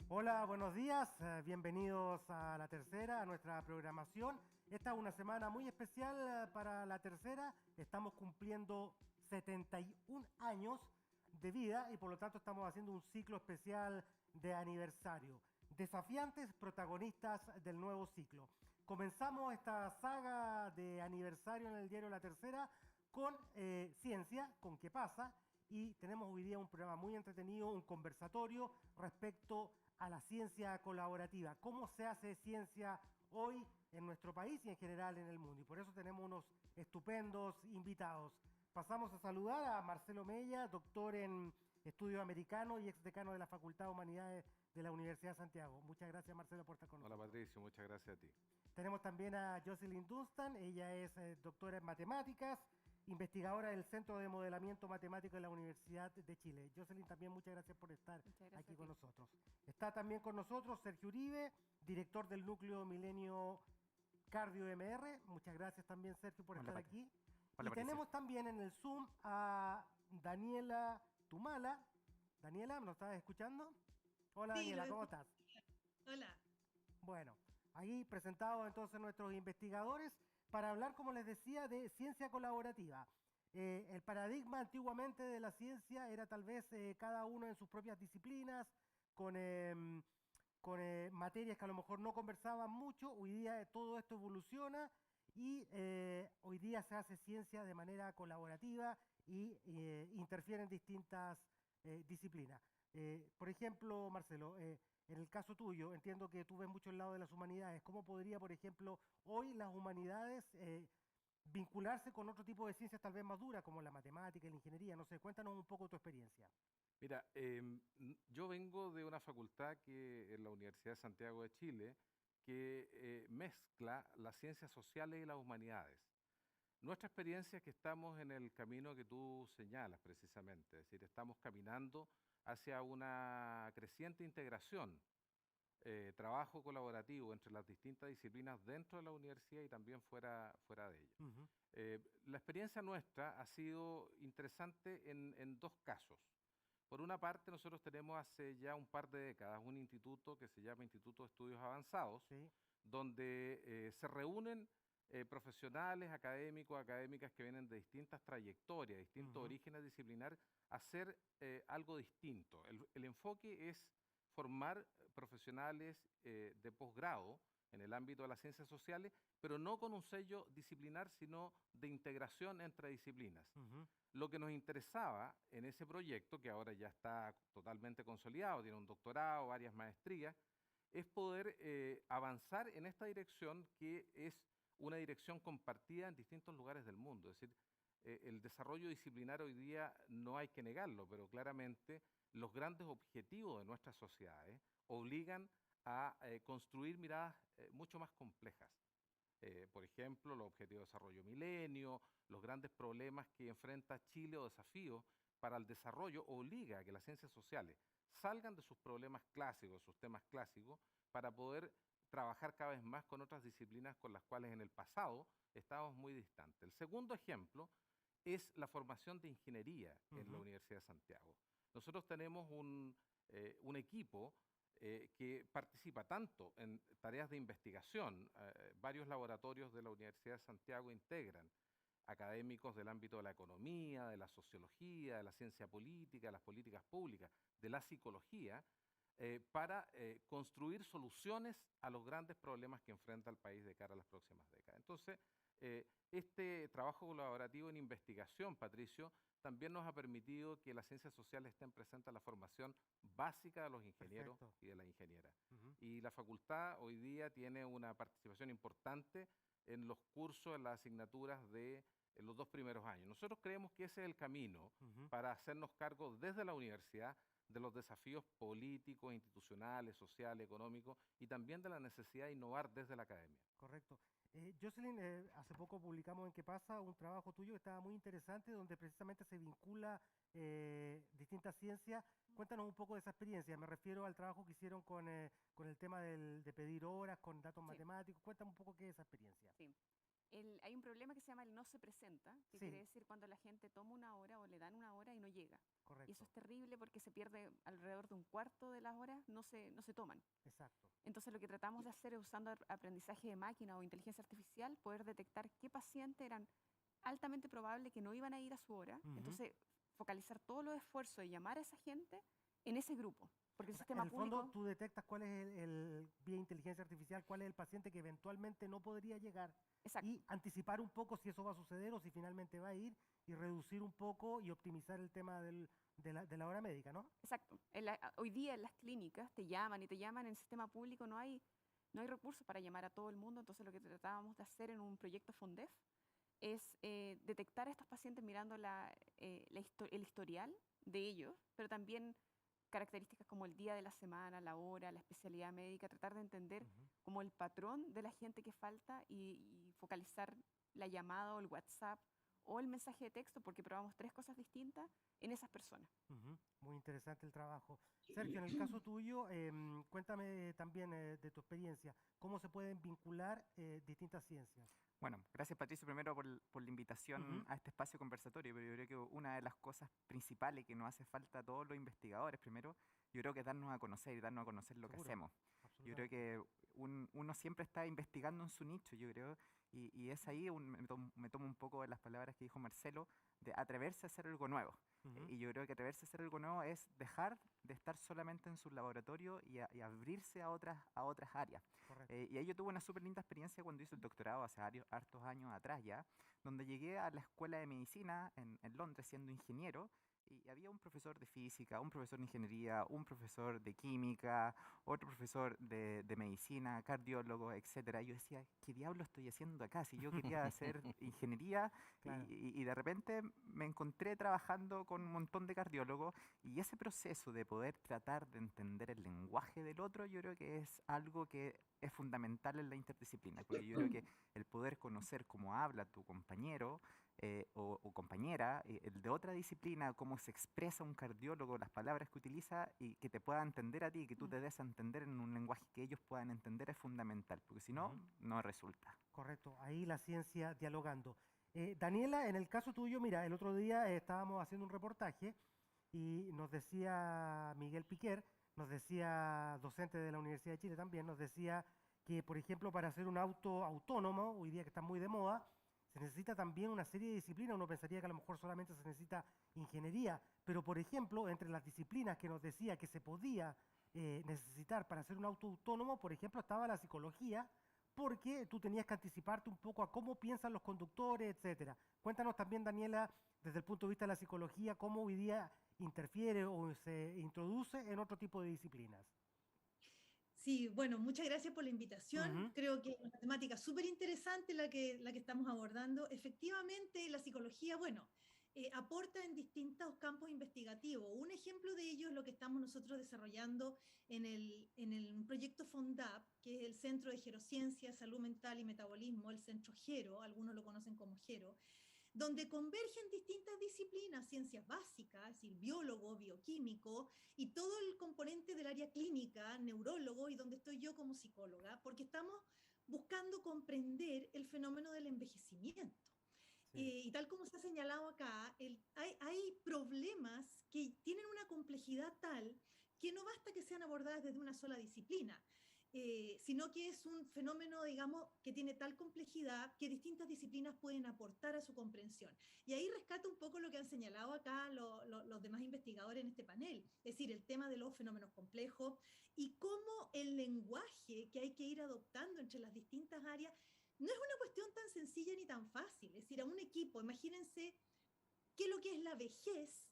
Hola, buenos días, bienvenidos a La Tercera, a nuestra programación. Esta es una semana muy especial para La Tercera. Estamos cumpliendo 71 años de vida y por lo tanto estamos haciendo un ciclo especial de aniversario. Desafiantes protagonistas del nuevo ciclo. Comenzamos esta saga de aniversario en el diario La Tercera con ciencia, con qué pasa, y tenemos hoy día un programa muy entretenido, un conversatorio respecto a la ciencia colaborativa. ¿Cómo se hace ciencia hoy en nuestro país y en general en el mundo? Y por eso tenemos unos estupendos invitados. Pasamos a saludar a Marcelo Mella, doctor en estudios americanos y exdecano de la Facultad de Humanidades de la Universidad de Santiago. Muchas gracias, Marcelo, por estar con Hola nosotros. Patricio, muchas gracias a ti. Tenemos también a Jocelyn Dunstan, ella es doctora en matemáticas, investigadora del Centro de Modelamiento Matemático de la Universidad de Chile. Jocelyn, también muchas gracias por estar Muchas aquí gracias a con ti. nosotros. Está también con nosotros Sergio Uribe, director del Núcleo Milenio Cardio MR. Muchas gracias también, Sergio, por Hola, estar aquí. Hola, Y Patricio. tenemos también en el Zoom a Daniela Tumala. Daniela, ¿nos estás escuchando? Hola Sí, lo Daniela, ¿cómo escucho. estás? Hola. Bueno, ahí presentados entonces nuestros investigadores para hablar, como les decía, de ciencia colaborativa. El paradigma antiguamente de la ciencia era tal vez cada uno en sus propias disciplinas, con, materias que a lo mejor no conversaban mucho. Hoy día todo esto evoluciona y hoy día se hace ciencia de manera colaborativa y interfieren distintas disciplinas. Por ejemplo, Marcelo, en el caso tuyo, entiendo que tú ves mucho el lado de las humanidades. ¿Cómo podría, por ejemplo, hoy las humanidades vincularse con otro tipo de ciencias tal vez más duras, como la matemática y la ingeniería? No sé, cuéntanos un poco tu experiencia. Mira, yo vengo de una facultad que en la Universidad de Santiago de Chile que mezcla las ciencias sociales y las humanidades. Nuestra experiencia es que estamos en el camino que tú señalas precisamente, es decir, estamos caminando hacia una creciente integración, trabajo colaborativo entre las distintas disciplinas dentro de la universidad y también fuera de ella. Ujú. La experiencia nuestra ha sido interesante en dos casos. Por una parte, nosotros tenemos hace ya un par de décadas un instituto que se llama Instituto de Estudios Avanzados, Sí. donde se reúnen profesionales, académicos, académicas que vienen de distintas trayectorias, distintos Ujú. orígenes disciplinar, a hacer algo distinto. El enfoque es formar profesionales de posgrado en el ámbito de las ciencias sociales, pero no con un sello disciplinar, sino de integración entre disciplinas. Ujú. Lo que nos interesaba en ese proyecto, que ahora ya está totalmente consolidado, tiene un doctorado, varias maestrías, es poder avanzar en esta dirección que es una dirección compartida en distintos lugares del mundo. Es decir, el desarrollo disciplinar hoy día no hay que negarlo, pero claramente los grandes objetivos de nuestras sociedades obligan a construir miradas mucho más complejas. Por ejemplo, los objetivos de desarrollo milenio, los grandes problemas que enfrenta Chile o desafíos para el desarrollo, obliga a que las ciencias sociales salgan de sus problemas clásicos, sus temas clásicos, para poder trabajar cada vez más con otras disciplinas con las cuales en el pasado estábamos muy distantes. El segundo ejemplo es la formación de ingeniería en la Ujú. Universidad de Santiago. Nosotros tenemos un equipo que participa tanto en tareas de investigación. Varios laboratorios de la Universidad de Santiago integran académicos del ámbito de la economía, de la sociología, de la ciencia política, de las políticas públicas, de la psicología, para construir soluciones a los grandes problemas que enfrenta el país de cara a las próximas décadas. Entonces, este trabajo colaborativo en investigación, Patricio, también nos ha permitido que las ciencias sociales estén presentes en la formación básica de los ingenieros Perfecto. y de las ingenieras. Ujú. Y la facultad hoy día tiene una participación importante en los cursos, en las asignaturas de los dos primeros años. Nosotros creemos que ese es el camino Ujú. para hacernos cargo desde la universidad de los desafíos políticos, institucionales, sociales, económicos y también de la necesidad de innovar desde la academia. Correcto. Jocelyn, hace poco publicamos en ¿Qué pasa? Un trabajo tuyo que estaba muy interesante, donde precisamente se vincula distintas ciencias. Cuéntanos un poco de esa experiencia. Me refiero al trabajo que hicieron con el tema de pedir horas, con datos Sí, matemáticos. Cuéntame un poco qué es esa experiencia. sí. Hay un problema que se llama el no se presenta, que Sí, quiere decir cuando la gente toma una hora o le dan una hora y no llega. Y eso correcto, es terrible porque se pierde alrededor de un cuarto de las horas, no se toman. exacto. Entonces lo que tratamos de hacer es usando aprendizaje de máquina o inteligencia artificial, poder detectar qué pacientes eran altamente probable que no iban a ir a su hora. Ujú. Entonces focalizar todos los esfuerzos de llamar a esa gente en ese grupo. Porque O el sea, en sistema el fondo público, tú detectas cuál es vía inteligencia artificial, cuál es el paciente que eventualmente no podría llegar exacto, y anticipar un poco si eso va a suceder o si finalmente va a ir y reducir un poco y optimizar el tema de la hora médica, ¿no? exacto. Hoy día en las clínicas te llaman y te llaman, en el sistema público no hay recursos para llamar a todo el mundo, entonces lo que tratábamos de hacer en un proyecto FONDEF es detectar a estos pacientes mirando el historial de ellos, pero también características como el día de la semana, la hora, la especialidad médica, tratar de entender Ujú, como el patrón de la gente que falta y focalizar la llamada o el WhatsApp o el mensaje de texto, porque probamos 3 cosas distintas en esas personas. ujú. Muy interesante el trabajo. Sergio, en el caso tuyo, cuéntame también de tu experiencia, ¿cómo se pueden vincular distintas ciencias? Bueno, gracias Patricio primero por la Ujú, invitación a este espacio conversatorio, pero yo creo que una de las cosas principales que nos hace falta a todos los investigadores, primero, yo creo que es darnos a conocer y darnos a conocer lo que seguro, hacemos. Yo creo absolutamente. que uno siempre está investigando en su nicho, yo creo, y es ahí, me tomo un poco de las palabras que dijo Marcelo, de atreverse a hacer algo nuevo. Ujú, Y yo creo que atreverse a hacer algo nuevo es dejar de estar solamente en su laboratorio y abrirse a otras áreas. correcto. Y ahí yo tuve una súper linda experiencia cuando hice el doctorado hace hartos años atrás ya, donde llegué a la escuela de medicina en Londres siendo ingeniero y había un profesor de física, un profesor de ingeniería, un profesor de química, otro profesor de medicina, cardiólogo, etcétera. Y yo decía, ¿qué diablo estoy haciendo acá? Si yo quería hacer ingeniería y, Claro. y de repente me encontré trabajando con un montón de cardiólogos y ese proceso de poder tratar de entender el lenguaje del otro, yo creo que es algo que es fundamental en la interdisciplina, porque yo creo que el poder conocer cómo habla tu compañero o compañera, el de otra disciplina, cómo se expresa un cardiólogo, las palabras que utiliza y que te pueda entender a ti, que tú te des a entender en un lenguaje que ellos puedan entender es fundamental, porque si no, Ujú. no resulta. Correcto, ahí la ciencia dialogando. Daniela, en el caso tuyo, mira, el otro día estábamos haciendo un reportaje y nos decía Miguel Piquer, nos decía docente de la Universidad de Chile también, nos decía que, por ejemplo, para hacer un auto autónomo, hoy día que está muy de moda, se necesita también una serie de disciplinas. Uno pensaría que a lo mejor solamente se necesita ingeniería, pero, por ejemplo, entre las disciplinas que nos decía que se podía necesitar para hacer un auto autónomo, por ejemplo, estaba la psicología, porque tú tenías que anticiparte un poco a cómo piensan los conductores, etcétera. Cuéntanos también, Daniela, desde el punto de vista de la psicología, cómo hoy día interfiere o se introduce en otro tipo de disciplinas. Sí, bueno, muchas gracias por la invitación. Ujú, Creo que es una temática súper interesante la que estamos abordando. Efectivamente, la psicología, bueno, aporta en distintos campos investigativos. Un ejemplo de ello es lo que estamos nosotros desarrollando en el proyecto FONDAP, que es el Centro de Gerociencia, Salud Mental y Metabolismo, el Centro GERO, algunos lo conocen como GERO, donde convergen distintas disciplinas, ciencias básicas, es decir, biólogo, bioquímico, y todo el componente del área clínica, neurólogo, y donde estoy yo como psicóloga, porque estamos buscando comprender el fenómeno del envejecimiento. sí. Y tal como se ha señalado acá, hay problemas que tienen una complejidad tal que no basta que sean abordadas desde una sola disciplina, sino que es un fenómeno, digamos, que tiene tal complejidad que distintas disciplinas pueden aportar a su comprensión. Y ahí rescato un poco lo que han señalado acá los demás investigadores en este panel, es decir, el tema de los fenómenos complejos y cómo el lenguaje que hay que ir adoptando entre las distintas áreas no es una cuestión tan sencilla ni tan fácil. Es decir, a un equipo, imagínense qué es lo que es la vejez.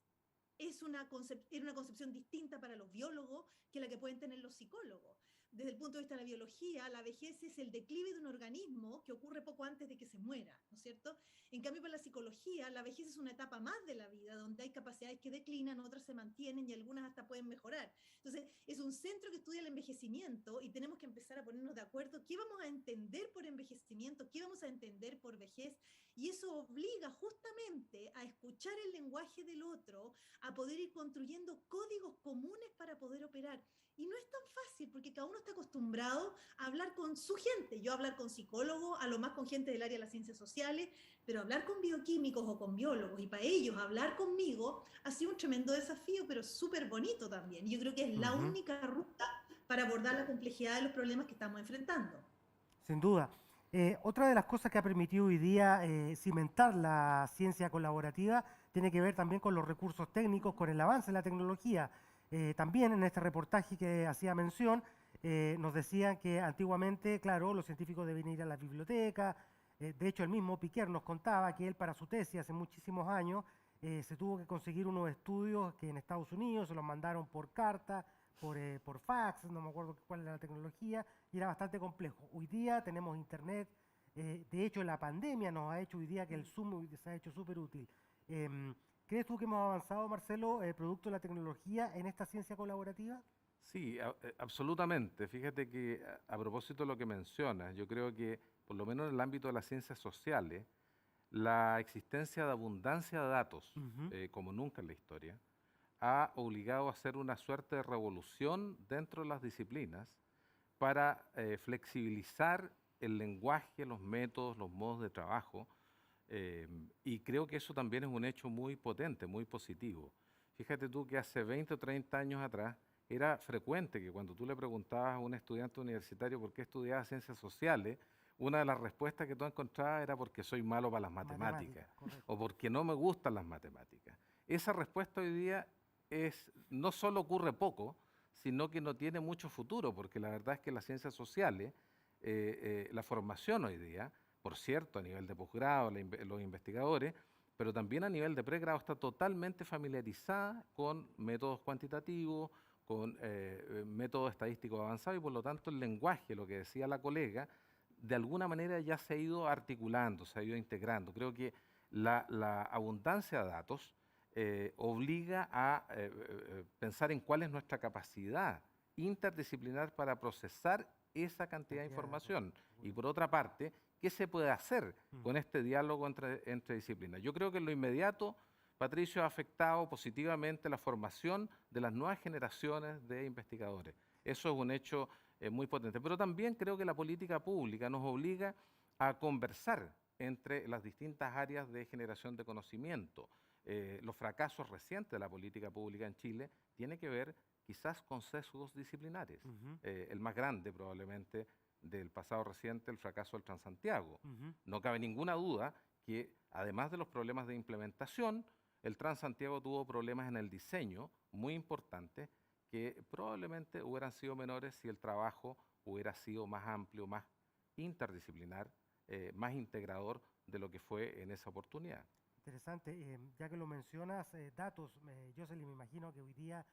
Era una concepción distinta para los biólogos que la que pueden tener los psicólogos. Desde el punto de vista de la biología, la vejez es el declive de un organismo que ocurre poco antes de que se muera, ¿no es cierto? En cambio, para la psicología, la vejez es una etapa más de la vida, donde hay capacidades que declinan, otras se mantienen y algunas hasta pueden mejorar. Entonces, es un centro que estudia el envejecimiento y tenemos que empezar a ponernos de acuerdo qué vamos a entender por envejecimiento, qué vamos a entender por vejez, y eso obliga justamente a escuchar el lenguaje del otro, a poder ir construyendo códigos comunes para poder operar. Y no es tan fácil porque cada uno está está acostumbrado a hablar con su gente. Yo hablar con psicólogos, a lo más con gente del área de las ciencias sociales, pero hablar con bioquímicos o con biólogos y para ellos hablar conmigo ha sido un tremendo desafío, pero súper bonito también. Yo creo que es la única ruta para abordar la complejidad de los problemas que estamos enfrentando. Sin duda. Otra de las cosas que ha permitido hoy día cimentar la ciencia colaborativa tiene que ver también con los recursos técnicos, con el avance de la tecnología. También en este reportaje que hacía mención, nos decían que antiguamente, claro, los científicos debían ir a la biblioteca. De hecho, el mismo Piquer nos contaba que él para su tesis hace muchísimos años se tuvo que conseguir unos estudios que en Estados Unidos se los mandaron por carta, por fax, no me acuerdo cuál era la tecnología, y era bastante complejo. Hoy día tenemos internet, de hecho la pandemia nos ha hecho hoy día que el Zoom se ha hecho súper útil. ¿Crees tú que hemos avanzado, Marcelo, producto de la tecnología en esta ciencia colaborativa? Sí, absolutamente. Fíjate que a propósito de lo que mencionas, yo creo que por lo menos en el ámbito de las ciencias sociales, la existencia de abundancia de datos, como nunca en la historia, ha obligado a hacer una suerte de revolución dentro de las disciplinas para flexibilizar el lenguaje, los métodos, los modos de trabajo, y creo que eso también es un hecho muy potente, muy positivo. Fíjate tú que hace 20 o 30 años atrás era frecuente que cuando tú le preguntabas a un estudiante universitario por qué estudiaba ciencias sociales, una de las respuestas que tú encontrabas era porque soy malo para las matemáticas o porque no me gustan las matemáticas. Esa respuesta hoy día no solo ocurre poco, sino que no tiene mucho futuro, porque la verdad es que las ciencias sociales, la formación hoy día, por cierto, a nivel de posgrado, los investigadores, pero también a nivel de pregrado está totalmente familiarizada con métodos cuantitativos, con métodos estadísticos avanzados y por lo tanto el lenguaje, lo que decía la colega, de alguna manera ya se ha ido articulando, se ha ido integrando. Creo que la abundancia de datos obliga a pensar en cuál es nuestra capacidad interdisciplinar para procesar esa cantidad de información. Y por otra parte, ¿qué se puede hacer con este diálogo entre disciplinas? Yo creo que en lo inmediato, Patricio, ha afectado positivamente la formación de las nuevas generaciones de investigadores. Eso es un hecho muy potente. Pero también creo que la política pública nos obliga a conversar entre las distintas áreas de generación de conocimiento. Los fracasos recientes de la política pública en Chile tienen que ver quizás con sesgos disciplinares. El más grande probablemente del pasado reciente, el fracaso del Transantiago. No cabe ninguna duda que además de los problemas de implementación, el Transantiago tuvo problemas en el diseño muy importantes que probablemente hubieran sido menores si el trabajo hubiera sido más amplio, más interdisciplinar, más integrador de lo que fue en esa oportunidad. Interesante, ya que lo mencionas, datos, Jocelyn, me imagino que hoy día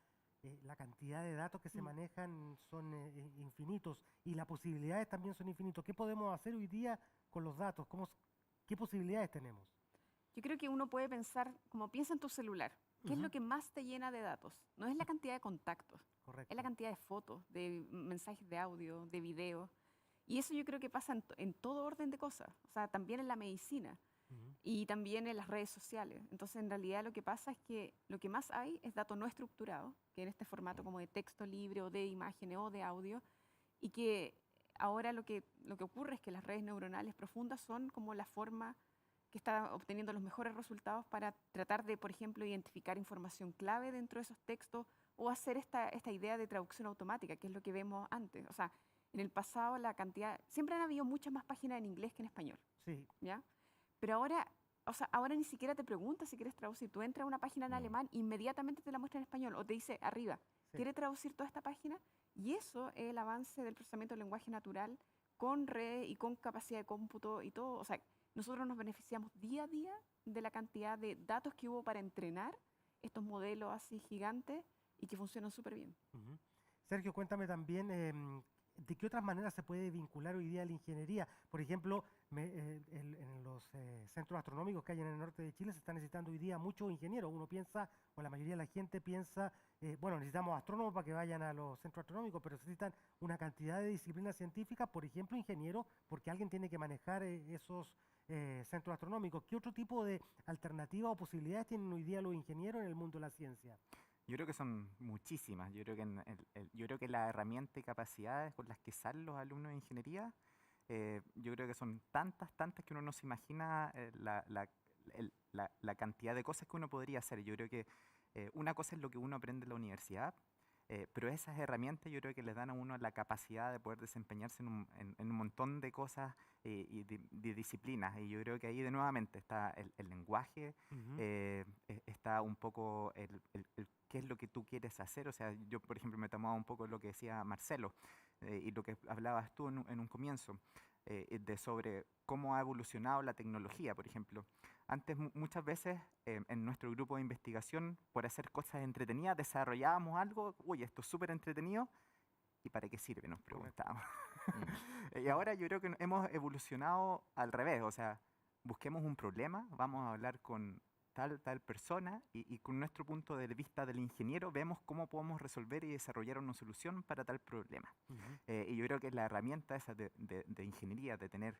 la cantidad de datos que se manejan son infinitos y las posibilidades también son infinitos. ¿Qué podemos hacer hoy día con los datos? ¿Qué posibilidades tenemos? Yo creo que uno puede pensar, como piensa en tu celular, ¿qué es lo que más te llena de datos? No es la cantidad de contactos, es la cantidad de fotos, de mensajes de audio, de video. Y eso yo creo que pasa en todo orden de cosas, o sea, también en la medicina y también en las redes sociales. Entonces, en realidad lo que pasa es que lo que más hay es dato no estructurado, que en este formato como de texto libre o de imágenes o de audio, y que ahora lo que ocurre es que las redes neuronales profundas son como la forma que está obteniendo los mejores resultados para tratar de, por ejemplo, identificar información clave dentro de esos textos o hacer esta idea de traducción automática, que es lo que vemos antes. O sea, en el pasado siempre han habido muchas más páginas en inglés que en español. Sí. ¿Ya? Pero ahora, o sea, ahora ni siquiera te preguntas si quieres traducir. Tú entras a una página en alemán, inmediatamente te la muestra en español o te dice arriba, ¿quiere traducir toda esta página? Y eso es el avance del procesamiento del lenguaje natural con red y con capacidad de cómputo y todo. O sea, nosotros nos beneficiamos día a día de la cantidad de datos que hubo para entrenar estos modelos así gigantes y que funcionan súper bien. Sergio, cuéntame también de qué otras maneras se puede vincular hoy día la ingeniería. Por ejemplo, en los centros astronómicos que hay en el norte de Chile se están necesitando hoy día muchos ingenieros. Uno piensa, o la mayoría de la gente piensa, bueno, necesitamos astrónomos para que vayan a los centros astronómicos, pero se necesitan una cantidad de disciplinas científicas, por ejemplo, ingenieros, porque alguien tiene que manejar esos centros astronómicos. ¿Qué otro tipo de alternativas o posibilidades tienen hoy día los ingenieros en el mundo de la ciencia? Yo creo que son muchísimas. Yo creo que, yo creo que la herramienta y capacidades con las que salen los alumnos de ingeniería, yo creo que son tantas, tantas que uno no se imagina la cantidad de cosas que uno podría hacer. Yo creo que una cosa es lo que uno aprende en la universidad, pero esas herramientas yo creo que les dan a uno la capacidad de poder desempeñarse en un montón de cosas y de disciplinas. Y yo creo que ahí de nuevamente está el lenguaje, Ujú. está un poco el qué es lo que tú quieres hacer. O sea, yo por ejemplo me tomaba un poco lo que decía Marcelo y lo que hablabas tú en un comienzo, de sobre cómo ha evolucionado la tecnología, por ejemplo. Antes muchas veces en nuestro grupo de investigación, por hacer cosas entretenidas, desarrollábamos algo, uy, esto es súper entretenido, ¿y para qué sirve? Nos Correcto. preguntábamos. Mm. Y ahora yo creo que hemos evolucionado al revés, o sea, busquemos un problema, vamos a hablar con tal persona y con nuestro punto de vista del ingeniero vemos cómo podemos resolver y desarrollar una solución para tal problema. Ujú. Y yo creo que la herramienta esa de ingeniería, de tener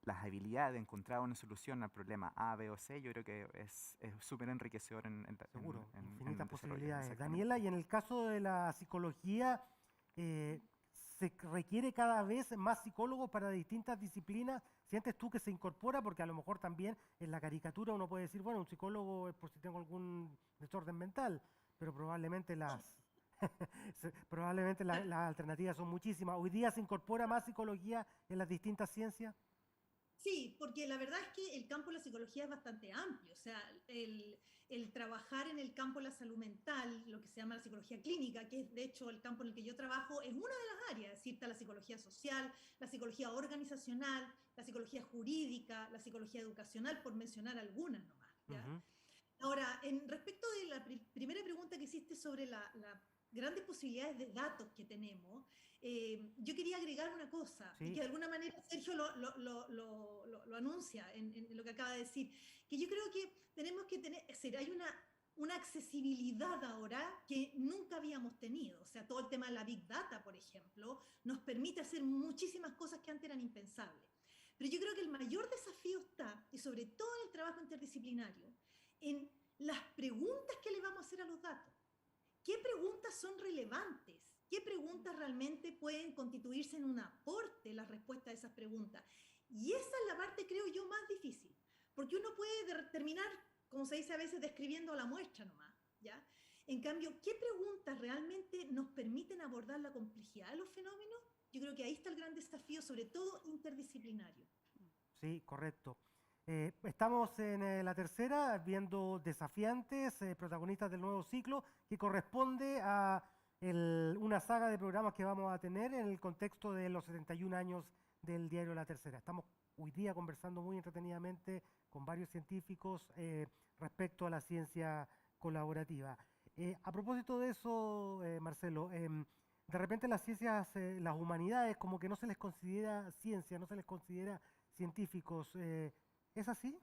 las habilidades de encontrar una solución al problema A, B o C, yo creo que es súper enriquecedor Seguro, en infinitas el desarrollo. posibilidades. Exactamente. Daniela, y en el caso de la psicología, eh, ¿se requiere cada vez más psicólogos para distintas disciplinas? ¿Sientes tú que se incorpora? Porque a lo mejor también en la caricatura uno puede decir, bueno, un psicólogo es por si tengo algún desorden mental, pero probablemente probablemente las alternativas son muchísimas. ¿Hoy día se incorpora más psicología en las distintas ciencias? Sí, porque la verdad es que el campo de la psicología es bastante amplio, o sea, el trabajar en el campo de la salud mental, lo que se llama la psicología clínica, que es de hecho el campo en el que yo trabajo, es una de las áreas, es decir, está la psicología social, la psicología organizacional, la psicología jurídica, la psicología educacional, por mencionar algunas nomás, ¿ya? Ujú. Ahora, respecto de la primera pregunta que hiciste sobre las grandes posibilidades de datos que tenemos, yo quería agregar una cosa, y que Sí, de alguna manera Sergio lo anuncia en lo que acaba de decir, que yo creo que tenemos que tener, es decir, hay una accesibilidad ahora que nunca habíamos tenido. O sea, todo el tema de la Big Data, por ejemplo, nos permite hacer muchísimas cosas que antes eran impensables. Pero yo creo que el mayor desafío está, y sobre todo en el trabajo interdisciplinario, en las preguntas que le vamos a hacer a los datos. ¿Qué preguntas son relevantes? ¿Qué preguntas realmente pueden constituirse en un aporte la respuesta a esas preguntas? Y esa es la parte, creo yo, más difícil, porque uno puede terminar, como se dice a veces, describiendo la muestra nomás, ¿ya? En cambio, ¿qué preguntas realmente nos permiten abordar la complejidad de los fenómenos? Yo creo que ahí está el gran desafío, sobre todo interdisciplinario. sí, correcto. Estamos en la tercera, viendo desafiantes, protagonistas del nuevo ciclo, que corresponde a una saga de programas que vamos a tener en el contexto de los 71 años del diario La Tercera. Estamos hoy día conversando muy entretenidamente con varios científicos respecto a la ciencia colaborativa. A propósito de eso, Marcelo, de repente las ciencias, las humanidades, como que no se les considera ciencia, no se les considera científicos. ¿Es así?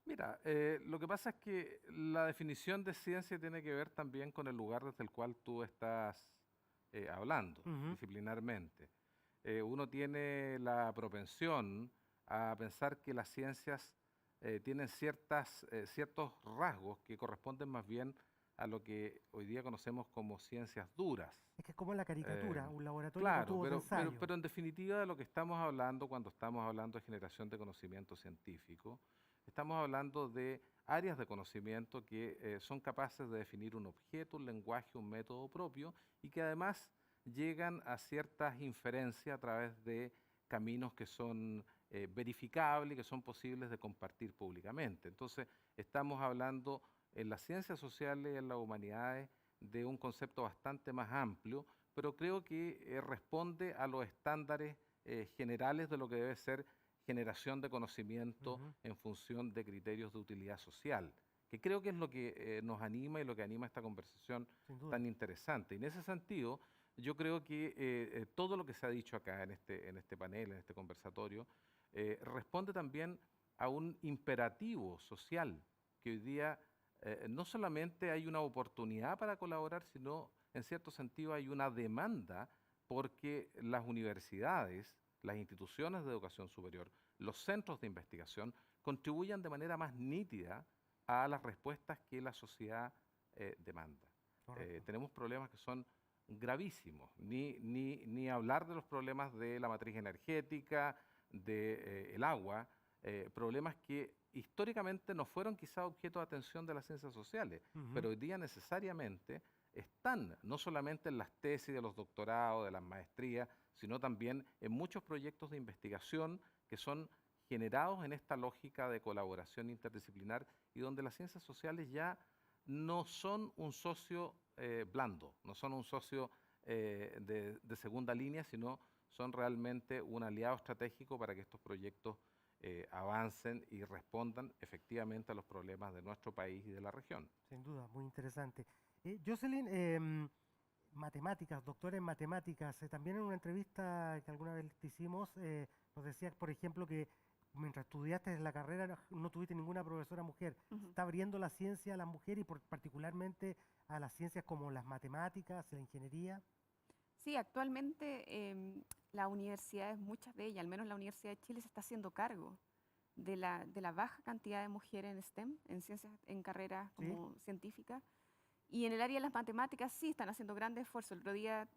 Mira, lo que pasa es que la definición de ciencia tiene que ver también con el lugar desde el cual tú estás hablando Ujú. disciplinarmente. Uno tiene la propensión a pensar que las ciencias tienen ciertos rasgos que corresponden más bien a lo que hoy día conocemos como ciencias duras. Es que es como en la Eh, caricatura, un laboratorio con claro, tubos de ensayo. pero en definitiva de lo que estamos hablando cuando estamos hablando de generación de conocimiento científico, estamos hablando de áreas de conocimiento que son capaces de definir un objeto, un lenguaje, un método propio y que además llegan a ciertas inferencias a través de caminos que son verificables y que son posibles de compartir públicamente. Entonces, estamos hablando en las ciencias sociales y en las humanidades de un concepto bastante más amplio, pero creo que responde a los estándares generales de lo que debe ser generación de conocimiento Ujú. en función de criterios de utilidad social, que creo que es lo que nos anima y lo que anima esta conversación Sin duda. tan interesante. Y en ese sentido, yo creo que todo lo que se ha dicho acá en este panel, en este conversatorio, responde también a un imperativo social que hoy día no solamente hay una oportunidad para colaborar, sino en cierto sentido hay una demanda porque las universidades, las instituciones de educación superior, los centros de investigación contribuyan de manera más nítida a las respuestas que la sociedad demanda. Correcto. Tenemos problemas que son gravísimos, ni hablar de los problemas de la matriz energética, del agua, problemas que históricamente no fueron quizá objeto de atención de las ciencias sociales, pero hoy día necesariamente están no solamente en las tesis de los doctorados, de las maestrías, sino también en muchos proyectos de investigación que son generados en esta lógica de colaboración interdisciplinar y donde las ciencias sociales ya no son un socio blando, no son un socio de segunda línea, sino son realmente un aliado estratégico para que estos proyectos avancen y respondan efectivamente a los problemas de nuestro país y de la región. Sin duda, muy interesante. Jocelyn, matemáticas, doctora en matemáticas, también en una entrevista que alguna vez te hicimos, nos decías, por ejemplo, que mientras estudiaste en la carrera no tuviste ninguna profesora mujer. Ujú. Está abriendo la ciencia a la mujer y particularmente a las ciencias como las matemáticas, la ingeniería. Sí, actualmente las universidades, muchas de ellas, al menos la Universidad de Chile, se está haciendo cargo de la baja cantidad de mujeres en STEM, en ciencias, en carreras ¿Sí? como científicas. Y en el área de las matemáticas sí están haciendo grandes esfuerzos. El otro día,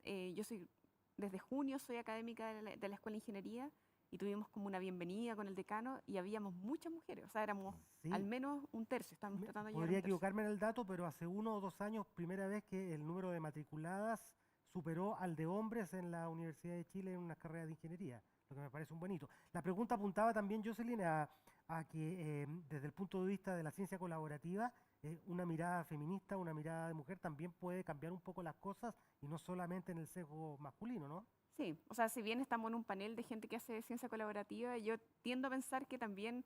desde junio soy académica de la Escuela de Ingeniería y tuvimos como una bienvenida con el decano y habíamos muchas mujeres, o sea, éramos Sí. al menos un tercio, estamos tratando de llegar a Podría un tercio. equivocarme en el dato, pero hace 1 o 2 años, primera vez que el número de matriculadas superó al de hombres en la Universidad de Chile en una carrera de ingeniería, lo que me parece un buen hito. La pregunta apuntaba también, Jocelyn, a que desde el punto de vista de la ciencia colaborativa, una mirada feminista, una mirada de mujer también puede cambiar un poco las cosas y no solamente en el sesgo masculino, ¿no? Sí, o sea, si bien estamos en un panel de gente que hace ciencia colaborativa, yo tiendo a pensar que también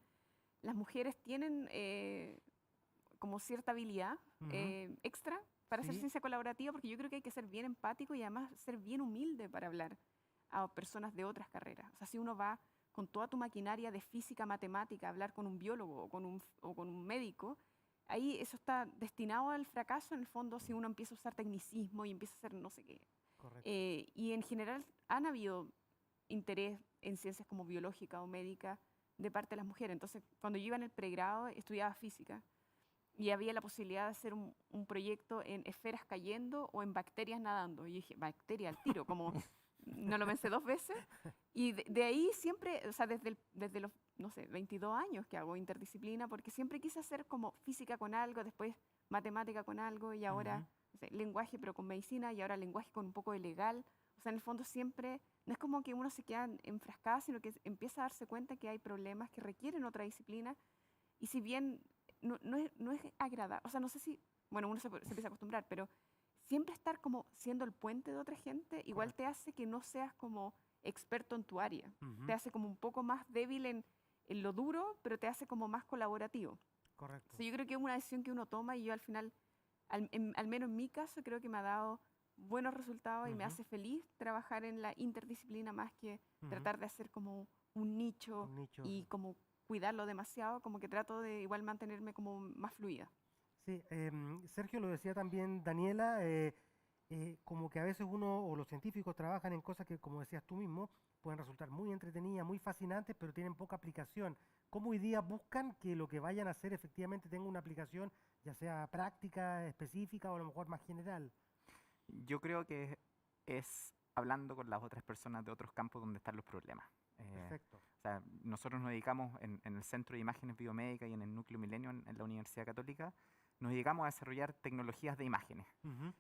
las mujeres tienen como cierta habilidad Ujú. extra para hacer Sí, ciencia colaborativa, porque yo creo que hay que ser bien empático y además ser bien humilde para hablar a personas de otras carreras. O sea, si uno va con toda tu maquinaria de física, matemática, a hablar con un biólogo o con un médico, ahí eso está destinado al fracaso en el fondo si uno empieza a usar tecnicismo y empieza a hacer no sé qué. correcto. Y en general han habido interés en ciencias como biológica o médica de parte de las mujeres. Entonces, cuando yo iba en el pregrado, estudiaba física y había la posibilidad de hacer un proyecto en esferas cayendo o en bacterias nadando. Y yo dije, bacteria al tiro, como no lo pensé 2 veces. Y de ahí siempre, o sea, desde los, no sé, 22 años que hago interdisciplina, porque siempre quise hacer como física con algo, después matemática con algo y ahora Ujú. no sé, lenguaje pero con medicina y ahora lenguaje con un poco de legal. O sea, en el fondo siempre, no es como que uno se queda enfrascada, sino que empieza a darse cuenta que hay problemas que requieren otra disciplina y si bien no es agradable, o sea, no sé si, bueno, uno se empieza a acostumbrar, pero siempre estar como siendo el puente de otra gente, igual te Correcto. hace que no seas como experto en tu área. Ujú. Te hace como un poco más débil en lo duro, pero te hace como más colaborativo. Correcto. Entonces, yo creo que es una decisión que uno toma y yo al final, al menos en mi caso, creo que me ha dado buenos resultados y me Ujú. hace feliz trabajar en la interdisciplina más que Ujú. tratar de hacer como un nicho Un nicho. y como cuidarlo demasiado, como que trato de igual mantenerme como más fluida. Sí, Sergio lo decía también Daniela, como que a veces uno o los científicos trabajan en cosas que, como decías tú mismo, pueden resultar muy entretenidas, muy fascinantes, pero tienen poca aplicación. ¿Cómo hoy día buscan que lo que vayan a hacer efectivamente tenga una aplicación, ya sea práctica, específica o a lo mejor más general? Yo creo que es hablando con las otras personas de otros campos donde están los problemas. Perfecto. O sea, nosotros nos dedicamos en el Centro de Imágenes Biomédicas y en el Núcleo Milenio en la Universidad Católica, nos dedicamos a desarrollar tecnologías de imágenes. Ujú.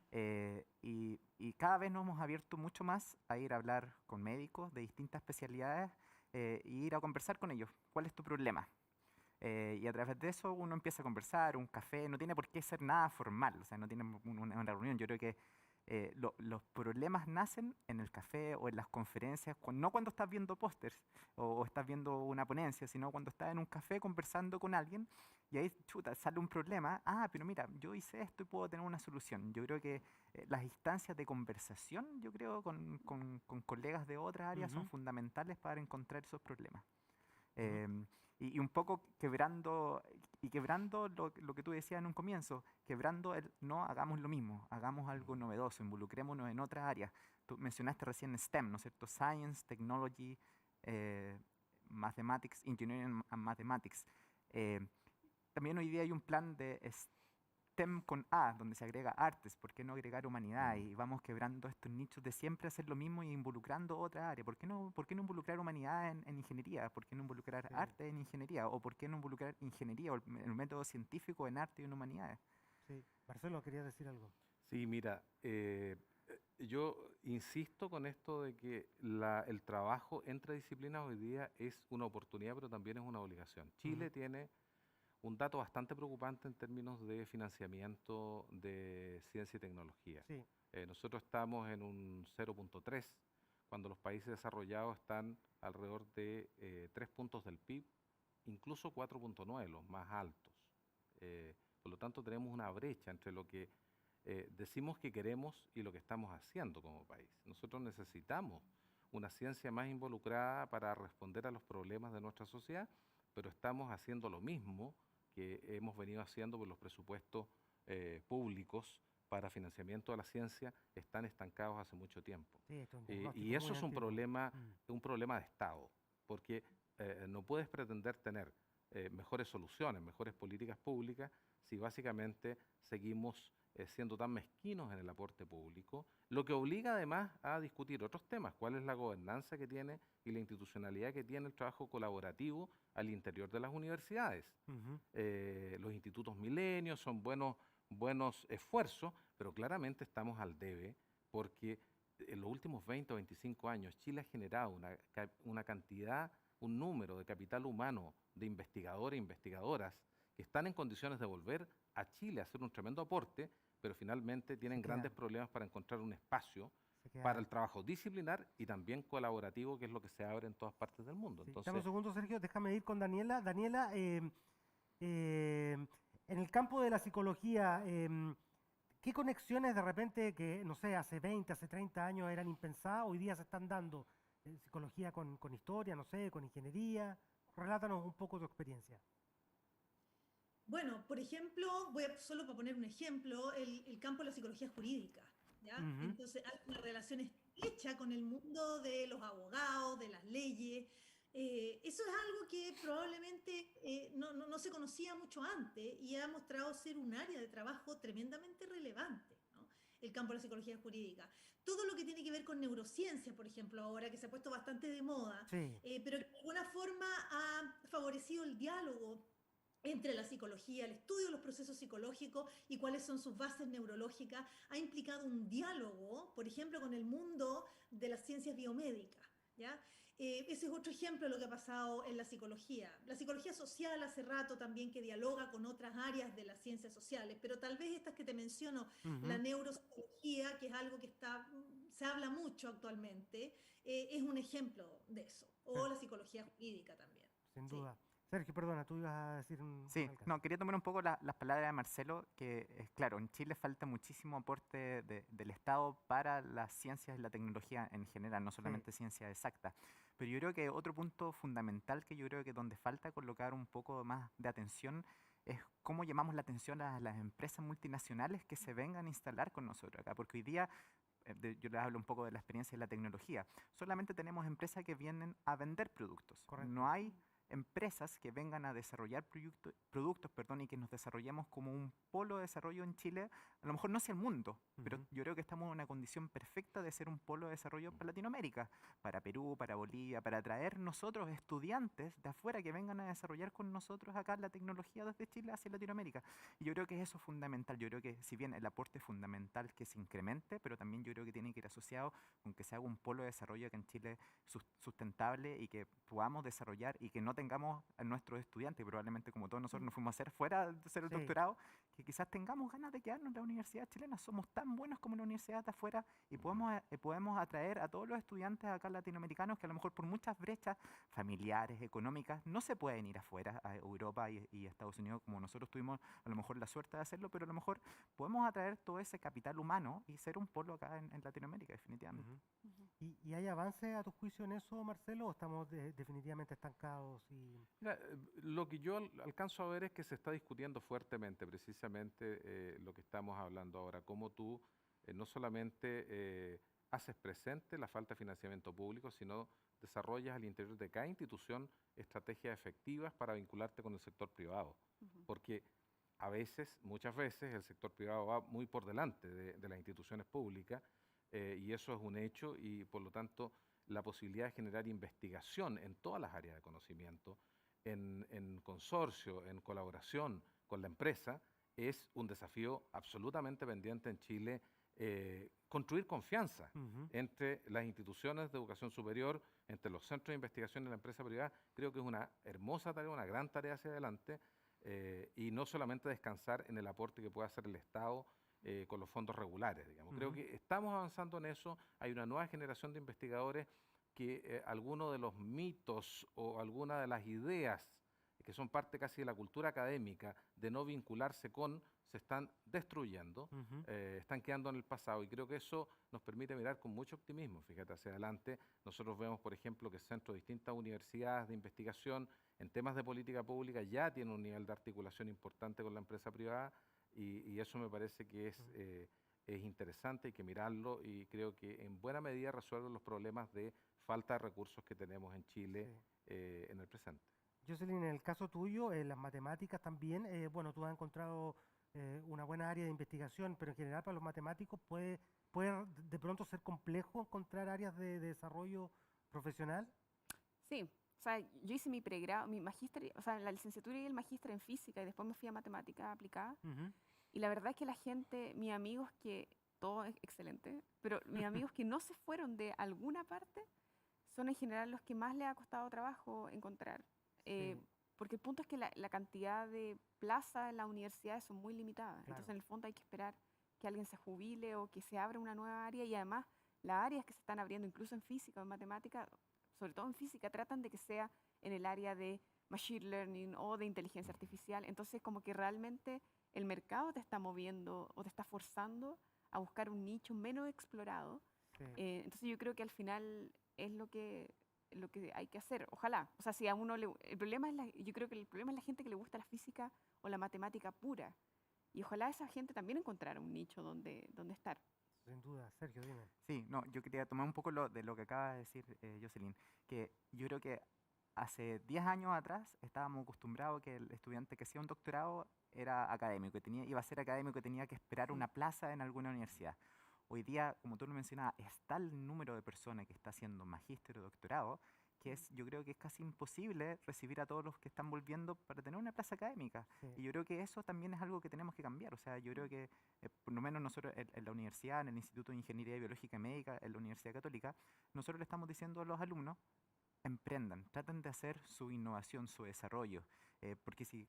Y cada vez nos hemos abierto mucho más a ir a hablar con médicos de distintas especialidades y ir a conversar con ellos. ¿Cuál es tu problema? Y a través de eso uno empieza a conversar, un café, no tiene por qué ser nada formal, o sea, no tiene una reunión. Yo creo que los problemas nacen en el café o en las conferencias, no cuando estás viendo pósters o estás viendo una ponencia, sino cuando estás en un café conversando con alguien y ahí, chuta, sale un problema. Ah, pero mira, yo hice esto y puedo tener una solución. Yo creo que las instancias de conversación, yo creo, con colegas de otras áreas son Ujú. fundamentales para encontrar esos problemas. Ujú. Em, y un poco quebrando lo que tú decías en un comienzo, quebrando el no hagamos lo mismo, hagamos algo novedoso, involucrémonos en otras áreas. Tú mencionaste recién STEM, ¿no es cierto? Science, Technology, eh, Mathematics, Engineering and Mathematics. Eh, También hoy día hay un plan de STEM con A, donde se agrega artes, ¿por qué no agregar humanidades? Y vamos quebrando estos nichos de siempre hacer lo mismo y involucrando otra área. ¿Por qué no involucrar humanidad en ingeniería? ¿Por qué no involucrar Sí. arte en ingeniería? ¿O por qué no involucrar ingeniería o el método científico en arte y en humanidades? Sí. Marcelo, quería decir algo. Sí, mira, yo insisto con esto de que el trabajo entre disciplinas hoy día es una oportunidad, pero también es una obligación. Chile tiene un dato bastante preocupante en términos de financiamiento de ciencia y tecnología. Sí, Nosotros estamos en un 0,3, cuando los países desarrollados están alrededor de 3 puntos del PIB, incluso 4,9, los más altos. Por lo tanto, tenemos una brecha entre lo que decimos que queremos y lo que estamos haciendo como país. Nosotros necesitamos una ciencia más involucrada para responder a los problemas de nuestra sociedad, pero estamos haciendo lo mismo que hemos venido haciendo por los presupuestos públicos para financiamiento de la ciencia, están estancados hace mucho tiempo. sí, esto es un Y diagnóstico eso muy es un antiguo. problema de Estado, porque no puedes pretender tener mejores soluciones, mejores políticas públicas, si básicamente seguimos siendo tan mezquinos en el aporte público, lo que obliga además a discutir otros temas, cuál es la gobernanza que tiene y la institucionalidad que tiene el trabajo colaborativo al interior de las universidades. Ujú. Los institutos milenios son buenos esfuerzos, pero claramente estamos al debe porque en los últimos 20 o 25 años Chile ha generado una cantidad, un número de capital humano de investigadores e investigadoras que están en condiciones de volver a Chile a hacer un tremendo aporte, pero finalmente tienen Se quedan. grandes problemas para encontrar un espacio Se queda- para el trabajo disciplinar y también colaborativo, que es lo que se abre en todas partes del mundo. Sí. Dame un Entonces, segundo, Sergio, déjame ir con Daniela. Daniela, en el campo de la psicología, ¿qué conexiones de repente que, no sé, hace 20, hace 30 años eran impensadas, hoy día se están dando? Psicología con historia, no sé, con ingeniería. Relátanos un poco tu experiencia. Bueno, por ejemplo, solo para poner un ejemplo, el campo de la psicología jurídica, ¿ya? Ujú. Entonces hay una relación estrecha con el mundo de los abogados, de las leyes. Eso es algo que probablemente no se conocía mucho antes y ha mostrado ser un área de trabajo tremendamente relevante, ¿no? El campo de la psicología jurídica. Todo lo que tiene que ver con neurociencia, por ejemplo, ahora que se ha puesto bastante de moda, Sí, pero que de alguna forma ha favorecido el diálogo entre la psicología, el estudio de los procesos psicológicos y cuáles son sus bases neurológicas, ha implicado un diálogo, por ejemplo, con el mundo de las ciencias biomédicas, ¿ya? Ese es otro ejemplo de lo que ha pasado en la psicología. La psicología social hace rato también que dialoga con otras áreas de las ciencias sociales, pero tal vez estas que te menciono, la ujú, neuropsicología, que es algo que se habla mucho actualmente, es un ejemplo de eso. O la psicología jurídica también. sin Sí. duda. Sergio, perdona, tú ibas a decir un Sí, alcance. no, quería tomar un poco las palabras de Marcelo, que es claro, en Chile falta muchísimo aporte del Estado para las ciencias y la tecnología en general, no solamente ciencias exactas. Pero yo creo que otro punto fundamental que yo creo que donde falta colocar un poco más de atención es cómo llamamos la atención a las empresas multinacionales que se vengan a instalar con nosotros acá, porque hoy día yo les hablo un poco de la experiencia de la tecnología. Solamente tenemos empresas que vienen a vender productos. Correcto. No hay empresas que vengan a desarrollar productos, perdón, y que nos desarrollemos como un polo de desarrollo en Chile, a lo mejor no hacia el mundo, pero Ujú. yo creo que estamos en una condición perfecta de ser un polo de desarrollo para Latinoamérica, para Perú, para Bolivia, para atraer nosotros estudiantes de afuera que vengan a desarrollar con nosotros acá la tecnología desde Chile hacia Latinoamérica. Y yo creo que eso es fundamental. Yo creo que si bien el aporte es fundamental que se incremente, pero también yo creo que tiene que ir asociado con que se haga un polo de desarrollo acá en Chile sustentable y que podamos desarrollar y que no tengamos a nuestros estudiantes, probablemente como todos nosotros nos fuimos a hacer fuera de hacer el Sí. doctorado, que quizás tengamos ganas de quedarnos en la universidad chilena. Somos tan buenos como la universidad de afuera y podemos atraer a todos los estudiantes acá latinoamericanos que a lo mejor por muchas brechas familiares, económicas, no se pueden ir afuera, a Europa y Estados Unidos, como nosotros tuvimos a lo mejor la suerte de hacerlo, pero a lo mejor podemos atraer todo ese capital humano y ser un polo acá en Latinoamérica, definitivamente. Ujú. Ujú. ¿Y hay avance a tu juicio en eso, Marcelo, o estamos definitivamente estancados? mira, lo que yo alcanzo a ver es que se está discutiendo fuertemente precisamente lo que estamos hablando ahora, cómo tú no solamente haces presente la falta de financiamiento público, sino desarrollas al interior de cada institución estrategias efectivas para vincularte con el sector privado. Ujú. Porque a veces, muchas veces, el sector privado va muy por delante de las instituciones públicas, y eso es un hecho, y por lo tanto la posibilidad de generar investigación en todas las áreas de conocimiento, en consorcio, en colaboración con la empresa, es un desafío absolutamente pendiente en Chile. Construir confianza Ujú. entre las instituciones de educación superior, entre los centros de investigación y la empresa privada, creo que es una hermosa tarea, una gran tarea hacia adelante, y no solamente descansar en el aporte que pueda hacer el Estado con los fondos regulares, digamos. Creo Ujú. que estamos avanzando en eso, hay una nueva generación de investigadores que algunos de los mitos o algunas de las ideas que son parte casi de la cultura académica de no vincularse con, se están destruyendo, Ujú. están quedando en el pasado, y creo que eso nos permite mirar con mucho optimismo, fíjate, hacia adelante. Nosotros vemos, por ejemplo, que centros de distintas universidades de investigación en temas de política pública ya tienen un nivel de articulación importante con la empresa privada, y eso me parece que Ujú. es interesante, hay que mirarlo, y creo que en buena medida resuelve los problemas de falta de recursos que tenemos en Chile Sí. en el presente. Jocelyn, en el caso tuyo, en las matemáticas también, bueno, tú has encontrado una buena área de investigación, pero en general para los matemáticos puede de pronto ser complejo encontrar áreas de desarrollo profesional. Sí, o sea, yo hice mi pregrado, mi magíster, o sea, la licenciatura y el magíster en física y después me fui a matemática aplicada. Ujú. Y la verdad es que la gente, mis amigos que, todo es excelente, pero mis amigos que no se fueron de alguna parte son en general los que más les ha costado trabajo encontrar. Eh, Sí, porque el punto es que la cantidad de plazas en las universidades son muy limitadas. Entonces, claro. en el fondo hay que esperar que alguien se jubile o que se abra una nueva área. Y además, las áreas que se están abriendo, incluso en física o en matemática, sobre todo en física, tratan de que sea en el área de machine learning o de inteligencia artificial. Entonces, como que realmente el mercado te está moviendo o te está forzando a buscar un nicho menos explorado. Sí. Entonces yo creo que al final es lo que hay que hacer. Ojalá. O sea, si a uno le... El problema es yo creo que el problema es la gente que le gusta la física o la matemática pura. Y ojalá esa gente también encontrara un nicho donde estar. Sin duda. Sergio, dime. Sí, no, yo quería tomar un poco de lo que acaba de decir Jocelyn, que yo creo que hace 10 años atrás estábamos acostumbrados que el estudiante que hacía un doctorado era académico, iba a ser académico y tenía que esperar Mm. una plaza en alguna universidad. Hoy día, como tú lo mencionabas, es tal el número de personas que está haciendo magíster o doctorado que Mm. yo creo que es casi imposible recibir a todos los que están volviendo para tener una plaza académica. Sí. Y yo creo que eso también es algo que tenemos que cambiar. O sea, yo creo Mm. que por lo menos nosotros en la universidad, en el Instituto de Ingeniería Biológica y Médica, en la Universidad Católica, nosotros le estamos diciendo a los alumnos, emprendan, traten de hacer su innovación, su desarrollo, porque si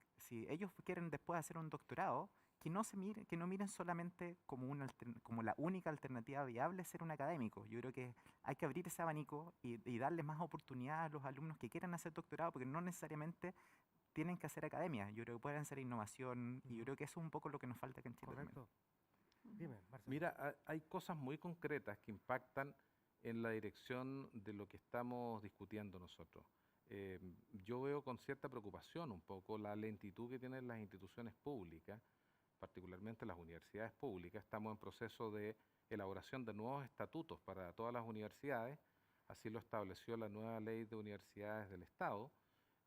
ellos quieren después hacer un doctorado, que no miren solamente como, como la única alternativa viable ser un académico. Yo creo que hay que abrir ese abanico y darle más oportunidad a los alumnos que quieran hacer doctorado, porque no necesariamente tienen que hacer academia. Yo creo que pueden hacer innovación, y yo Ujú. creo que eso es un poco lo que nos falta aquí en Chile también. Correcto. Ujú. Dime, Marcelo. Mira, hay cosas muy concretas que impactan en la dirección de lo que estamos discutiendo nosotros. Eh, yo veo con cierta preocupación un poco la lentitud que tienen las instituciones públicas, particularmente las universidades públicas. Estamos en proceso de elaboración de nuevos estatutos para todas las universidades, así lo estableció la nueva ley de universidades del Estado,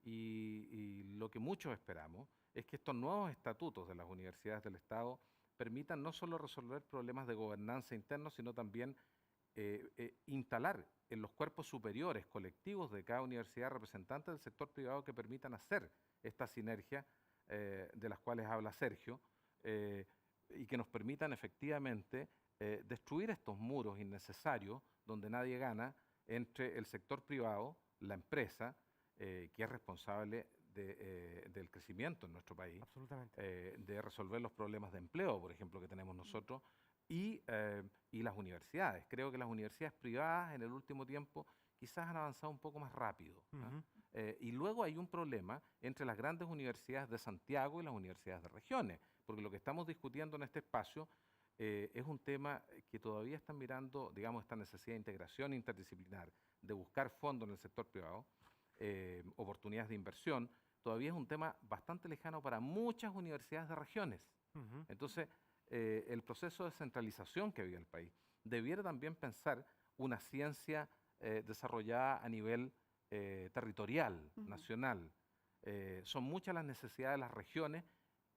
y lo que muchos esperamos es que estos nuevos estatutos de las universidades del Estado permitan no solo resolver problemas de gobernanza internos, sino también instalar en los cuerpos superiores colectivos de cada universidad representantes del sector privado que permitan hacer esta sinergia de las cuales habla Sergio, eh, y que nos permitan efectivamente destruir estos muros innecesarios donde nadie gana entre el sector privado, la empresa, que es responsable del crecimiento en nuestro país, Absolutamente. de resolver los problemas de empleo, por ejemplo, que tenemos nosotros, y las universidades. Creo que las universidades privadas en el último tiempo quizás han avanzado un poco más rápido, ¿ah? Ujú. Y luego hay un problema entre las grandes universidades de Santiago y las universidades de regiones, porque lo que estamos discutiendo en este espacio es un tema que todavía están mirando, digamos, esta necesidad de integración interdisciplinar, de buscar fondos en el sector privado, oportunidades de inversión. Todavía es un tema bastante lejano para muchas universidades de regiones. Ujú. Entonces, el proceso de centralización que vive el país debiera también pensar una ciencia desarrollada a nivel territorial, Ujú. nacional. Son muchas las necesidades de las regiones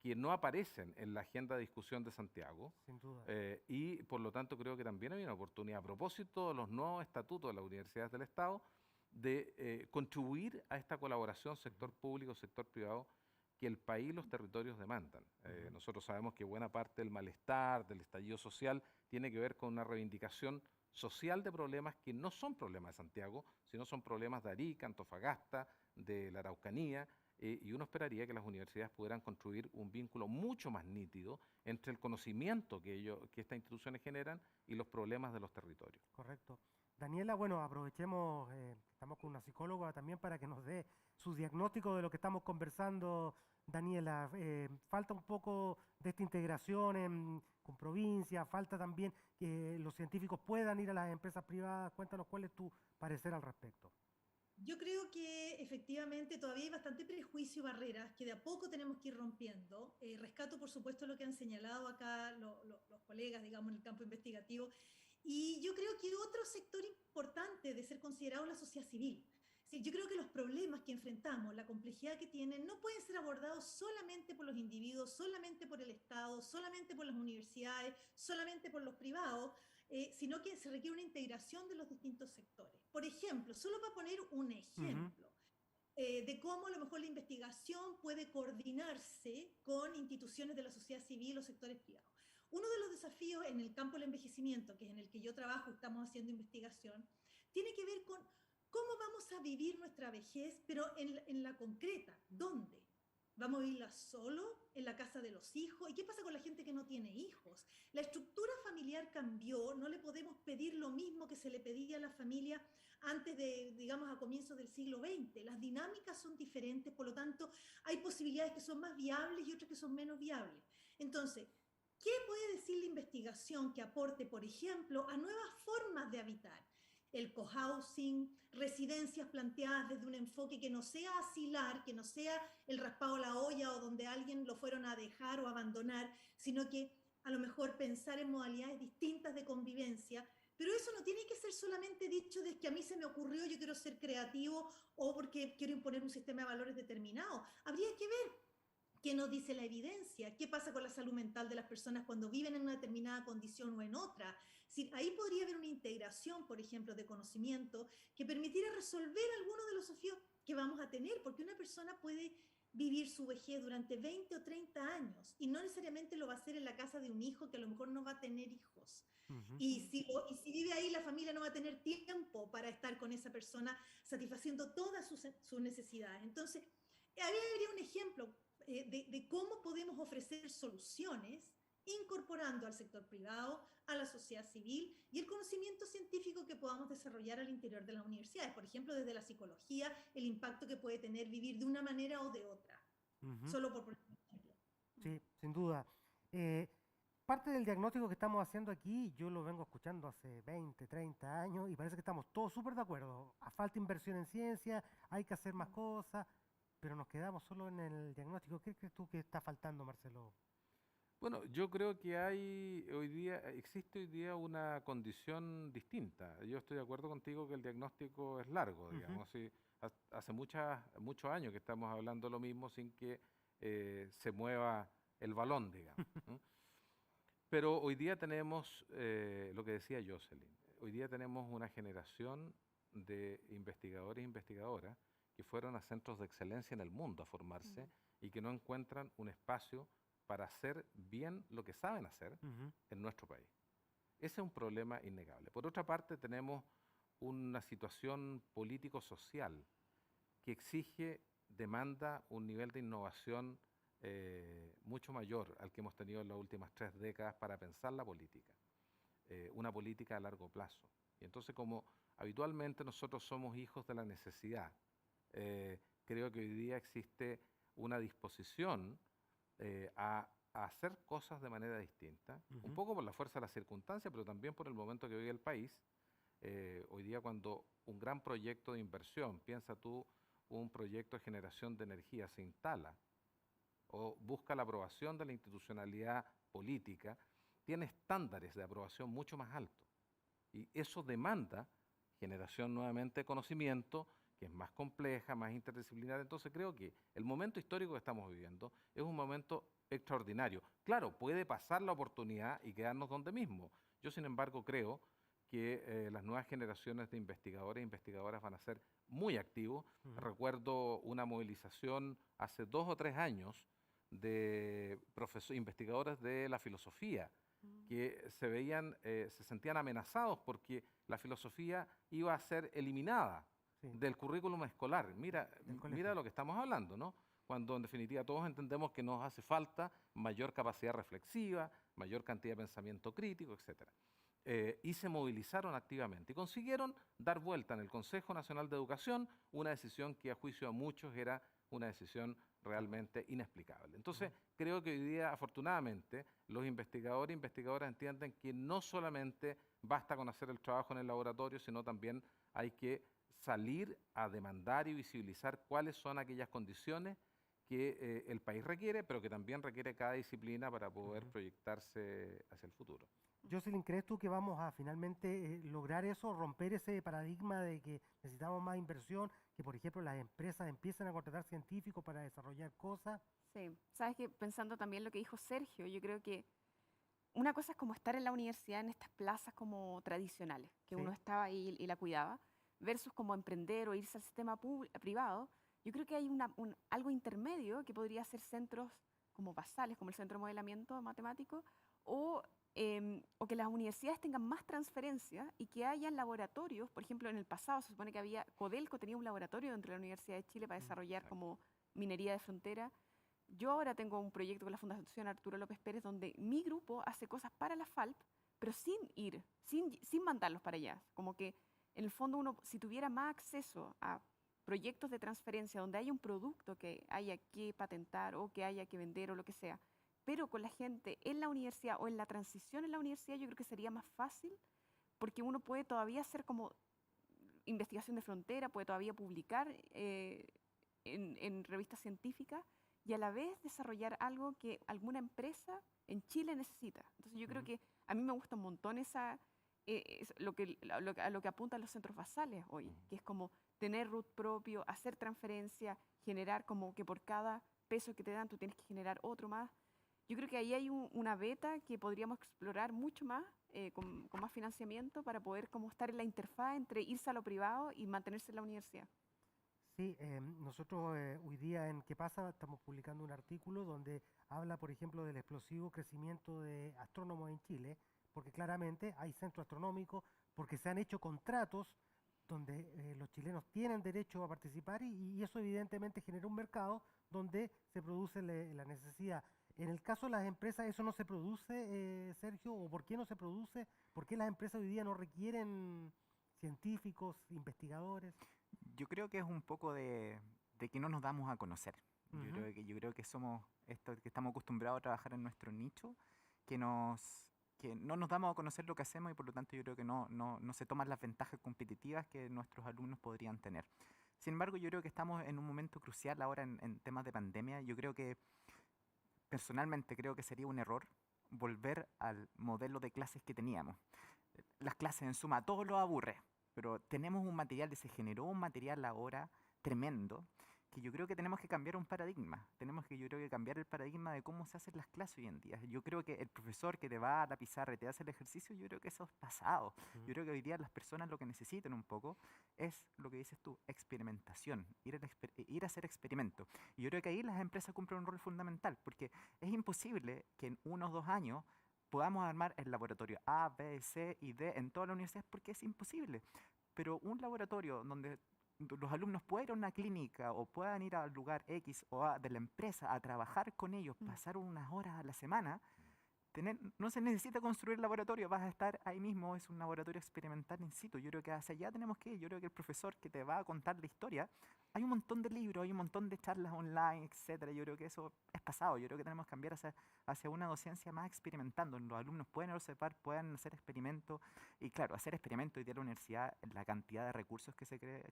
que no aparecen en la agenda de discusión de Santiago. Sin duda. Y por lo tanto creo que también hay una oportunidad a propósito de los nuevos estatutos de las universidades del Estado de contribuir a esta colaboración sector público, sector privado, que el país y los territorios demandan. Nosotros sabemos que buena parte del malestar, del estallido social, tiene que ver con una reivindicación social de problemas que no son problemas de Santiago, sino son problemas de Arica, Antofagasta, de la Araucanía, y uno esperaría que las universidades pudieran construir un vínculo mucho más nítido entre el conocimiento que estas instituciones generan y los problemas de los territorios. Correcto. Daniela, bueno, aprovechemos, estamos con una psicóloga también para que nos dé su diagnóstico de lo que estamos conversando. Daniela, falta un poco de esta integración con provincia, falta también que los científicos puedan ir a las empresas privadas. Cuéntanos cuál es tu parecer al respecto. Yo creo que efectivamente todavía hay bastante prejuicio y barreras que de a poco tenemos que ir rompiendo. Rescato, por supuesto, lo que han señalado acá los colegas, digamos, en el campo investigativo. Y yo creo que otro sector importante de ser considerado es la sociedad civil. Sí, yo creo que los problemas que enfrentamos, la complejidad que tienen, no pueden ser abordados solamente por los individuos, solamente por el Estado, solamente por las universidades, solamente por los privados, sino que se requiere una integración de los distintos sectores. Por ejemplo, solo para poner un ejemplo, de cómo a lo mejor la investigación puede coordinarse con instituciones de la sociedad civil o sectores privados. Uno de los desafíos en el campo del envejecimiento, que es en el que yo trabajo, estamos haciendo investigación, tiene que ver con cómo vamos a vivir nuestra vejez, pero en la concreta, ¿dónde? ¿Vamos a vivirla solo en la casa de los hijos? ¿Y qué pasa con la gente que no tiene hijos? La estructura familiar cambió, no le podemos pedir lo mismo que se le pedía a la familia antes de, digamos, a comienzos del siglo XX. Las dinámicas son diferentes, por lo tanto, hay posibilidades que son más viables y otras que son menos viables. Entonces, ¿qué puede decir la investigación que aporte, por ejemplo, a nuevas formas de habitar? El cohousing, residencias planteadas desde un enfoque que no sea asilar, que no sea el raspado a la olla o donde alguien lo fueron a dejar o abandonar, sino que a lo mejor pensar en modalidades distintas de convivencia. Pero eso no tiene que ser solamente dicho desde que a mí se me ocurrió, yo quiero ser creativo o porque quiero imponer un sistema de valores determinado. Habría que ver qué nos dice la evidencia, qué pasa con la salud mental de las personas cuando viven en una determinada condición o en otra. Si ahí podría haber una integración, por ejemplo, de conocimiento que permitiera resolver algunos de los desafíos que vamos a tener, porque una persona puede vivir su vejez durante 20 o 30 años y no necesariamente lo va a hacer en la casa de un hijo que a lo mejor no va a tener hijos. Y si vive ahí, la familia no va a tener tiempo para estar con esa persona satisfaciendo todas sus necesidades. Entonces, habría un ejemplo de cómo podemos ofrecer soluciones incorporando al sector privado, a la sociedad civil y el conocimiento científico que podamos desarrollar al interior de las universidades. Por ejemplo, desde la psicología, el impacto que puede tener vivir de una manera o de otra. Solo por poner un ejemplo. Sí, sin duda. Parte del diagnóstico que estamos haciendo aquí, yo lo vengo escuchando hace 20, 30 años y parece que estamos todos súper de acuerdo. Falta inversión en ciencia, hay que hacer más cosas, pero nos quedamos solo en el diagnóstico. ¿Qué crees tú que está faltando, Marcelo? Bueno, yo creo que existe hoy día una condición distinta. Yo estoy de acuerdo contigo que el diagnóstico es largo, digamos. Hace muchos años que estamos hablando lo mismo sin que se mueva el balón, digamos. Pero hoy día tenemos lo que decía Jocelyn. Hoy día tenemos una generación de investigadores e investigadoras que fueron a centros de excelencia en el mundo a formarse y que no encuentran un espacio para hacer bien lo que saben hacer en nuestro país. Ese es un problema innegable. Por otra parte, tenemos una situación político-social que demanda un nivel de innovación mucho mayor al que hemos tenido en las últimas 3 décadas para pensar la política, una política a largo plazo. Y entonces, como habitualmente nosotros somos hijos de la necesidad, creo que hoy día existe una disposición a hacer cosas de manera distinta, un poco por la fuerza de la circunstancia, pero también por el momento que vive el país. Hoy día cuando un gran proyecto de inversión, piensa tú, un proyecto de generación de energía se instala o busca la aprobación de la institucionalidad política, tiene estándares de aprobación mucho más altos. Y eso demanda generación nuevamente de conocimiento que es más compleja, más interdisciplinaria. Entonces creo que el momento histórico que estamos viviendo es un momento extraordinario. Claro, puede pasar la oportunidad y quedarnos donde mismo. Yo, sin embargo, creo que las nuevas generaciones de investigadores e investigadoras van a ser muy activos. Ujú. Recuerdo una movilización hace 2 o 3 años de investigadores de la filosofía que se sentían amenazados porque la filosofía iba a ser eliminada Sí, del currículum escolar. Mira, del mira colegio. lo que estamos hablando, ¿no? Cuando en definitiva todos entendemos que nos hace falta mayor capacidad reflexiva, mayor cantidad de pensamiento crítico, etcétera. Y se movilizaron activamente y consiguieron dar vuelta en el Consejo Nacional de Educación una decisión que a juicio de muchos era una decisión realmente inexplicable. Entonces, creo que hoy día, afortunadamente, los investigadores e investigadoras entienden que no solamente basta con hacer el trabajo en el laboratorio, sino también hay que salir a demandar y visibilizar cuáles son aquellas condiciones que el país requiere, pero que también requiere cada disciplina para poder Ujú. proyectarse hacia el futuro. Jocelyn, ¿crees tú que vamos a finalmente lograr eso, romper ese paradigma de que necesitamos más inversión, que por ejemplo las empresas empiecen a contratar científicos para desarrollar cosas? Sí, sabes que pensando también lo que dijo Sergio, yo creo que una cosa es como estar en la universidad en estas plazas como tradicionales, que Sí. uno estaba ahí y la cuidaba, versus como emprender o irse al sistema privado. Yo creo que hay algo intermedio que podría ser centros como basales, como el Centro de Modelamiento Matemático, o, o que las universidades tengan más transferencia y que hayan laboratorios. Por ejemplo, en el pasado se supone que Codelco tenía un laboratorio dentro de la Universidad de Chile para desarrollar Exacto. como minería de frontera. Yo ahora tengo un proyecto con la Fundación Arturo López Pérez donde mi grupo hace cosas para la FALP, pero sin mandarlos para allá. Como que en el fondo uno, si tuviera más acceso a proyectos de transferencia donde haya un producto que haya que patentar o que haya que vender o lo que sea, pero con la gente en la universidad o en la transición en la universidad, yo creo que sería más fácil porque uno puede todavía hacer como investigación de frontera, puede todavía publicar en revistas científicas y a la vez desarrollar algo que alguna empresa en Chile necesita. Entonces yo creo Ujú. que a mí me gusta un montón a lo que apuntan los centros basales hoy, Ujú. que es como tener root propio, hacer transferencia, generar como que por cada peso que te dan tú tienes que generar otro más. Yo creo que ahí hay una beta que podríamos explorar mucho más, con más financiamiento para poder como estar en la interfaz entre irse a lo privado y mantenerse en la universidad. Sí, nosotros hoy día en ¿Qué pasa? Estamos publicando un artículo donde habla, por ejemplo, del explosivo crecimiento de astrónomos en Chile, porque claramente hay centros astronómicos, porque se han hecho contratos donde los chilenos tienen derecho a participar y eso evidentemente genera un mercado donde se produce la necesidad. En el caso de las empresas, ¿eso no se produce, Sergio? ¿O por qué no se produce? ¿Por qué las empresas hoy día no requieren científicos, investigadores? Yo creo que es un poco de que no nos damos a conocer. Ujú. Yo creo que somos esto que estamos acostumbrados a trabajar en nuestro nicho, que que no nos damos a conocer lo que hacemos y por lo tanto yo creo que no se toman las ventajas competitivas que nuestros alumnos podrían tener. Sin embargo, yo creo que estamos en un momento crucial ahora en temas de pandemia. Yo creo que personalmente creo que sería un error volver al modelo de clases que teníamos. Las clases en suma, todo lo aburre, pero tenemos un material, se generó un material ahora tremendo, que yo creo que tenemos que cambiar un paradigma. Tenemos que, yo creo que cambiar el paradigma de cómo se hacen las clases hoy en día. Yo creo que el profesor que te va a la pizarra y te hace el ejercicio, yo creo que eso es pasado. Ujú. Yo creo que hoy día las personas lo que necesitan un poco es lo que dices tú, experimentación, ir a hacer experimentos. Y yo creo que ahí las empresas cumplen un rol fundamental, porque es imposible que en 1 o 2 años podamos armar el laboratorio A, B, C y D en todas las universidades porque es imposible. Pero un laboratorio donde los alumnos puedan ir a una clínica o puedan ir al lugar X o A de la empresa a trabajar con ellos, Mm. pasar unas horas a la semana, no se necesita construir laboratorio, vas a estar ahí mismo, es un laboratorio experimental in situ. Yo creo que hacia allá tenemos que ir. Yo creo que el profesor que te va a contar la historia, hay un montón de libros, hay un montón de charlas online, etcétera. Yo creo que eso es pasado. Yo creo que tenemos que cambiar hacia una docencia más experimentando. Los alumnos pueden observar, pueden hacer experimentos. Y claro, hacer experimentos hoy día en la universidad, la cantidad de recursos que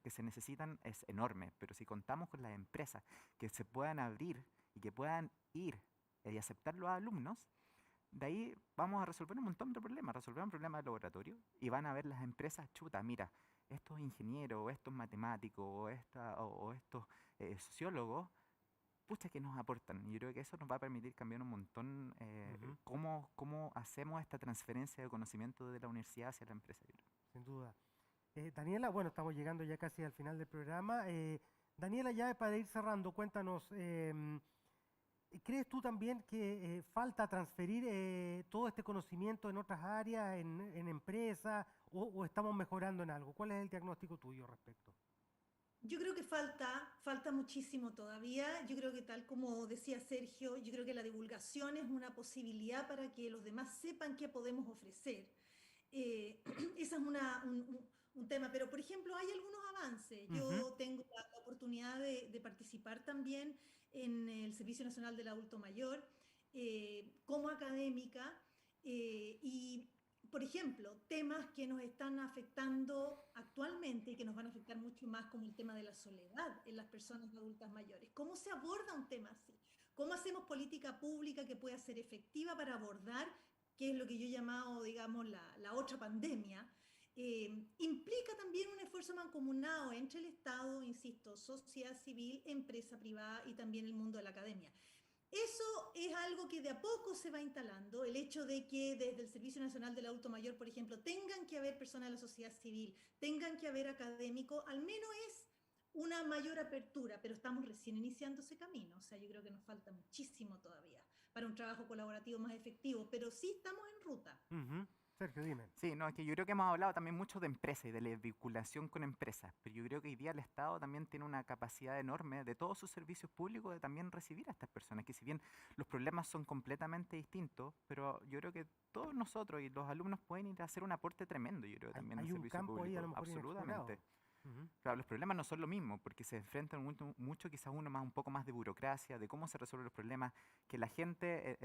se necesitan es enorme. Pero si contamos con las empresas que se puedan abrir y que puedan ir y aceptar los alumnos, de ahí vamos a resolver un montón de problemas, resolver un problema de laboratorio y van a ver las empresas, chuta, mira, estos ingenieros, o estos matemáticos, o estos sociólogos, pucha que nos aportan. Y yo creo que eso nos va a permitir cambiar un montón Ujú. cómo hacemos esta transferencia de conocimiento de la universidad hacia la empresa. Yo creo. Sin duda. Daniela, bueno, estamos llegando ya casi al final del programa. Daniela, ya para ir cerrando, cuéntanos, ¿crees tú también que falta transferir todo este conocimiento en otras áreas, en empresas, o estamos mejorando en algo? ¿Cuál es el diagnóstico tuyo al respecto? Yo creo que falta muchísimo todavía. Yo creo que tal como decía Sergio, yo creo que la divulgación es una posibilidad para que los demás sepan qué podemos ofrecer. Ese es un tema, pero por ejemplo hay algunos avances. Ujú. Yo tengo la oportunidad de participar también en el Servicio Nacional del Adulto Mayor como académica y, por ejemplo, temas que nos están afectando actualmente y que nos van a afectar mucho más, como el tema de la soledad en las personas adultas mayores. ¿Cómo se aborda un tema así? ¿Cómo hacemos política pública que pueda ser efectiva para abordar qué es lo que yo he llamado, digamos, la otra pandemia? Implica también un esfuerzo mancomunado entre el Estado, insisto, sociedad civil, empresa privada y también el mundo de la academia. Eso es algo que de a poco se va instalando, el hecho de que desde el Servicio Nacional del Adulto Mayor, por ejemplo, tengan que haber personas de la sociedad civil, tengan que haber académicos, al menos es una mayor apertura, pero estamos recién iniciando ese camino, o sea, yo creo que nos falta muchísimo todavía para un trabajo colaborativo más efectivo, pero sí estamos en ruta. Ujú. Sergio, dime. Sí, no, es que yo creo que hemos hablado también mucho de empresas y de la vinculación con empresas, pero yo creo que hoy día el Estado también tiene una capacidad enorme de todos sus servicios públicos de también recibir a estas personas, que si bien los problemas son completamente distintos, pero yo creo que todos nosotros y los alumnos pueden ir a hacer un aporte tremendo, yo creo, también al Hay un servicio campo ahí a lo público, mejor inexplorado. absolutamente. Ujú. Claro, los problemas no son lo mismo, porque se enfrentan mucho quizás uno más, un poco más de burocracia, de cómo se resuelven los problemas, que la gente,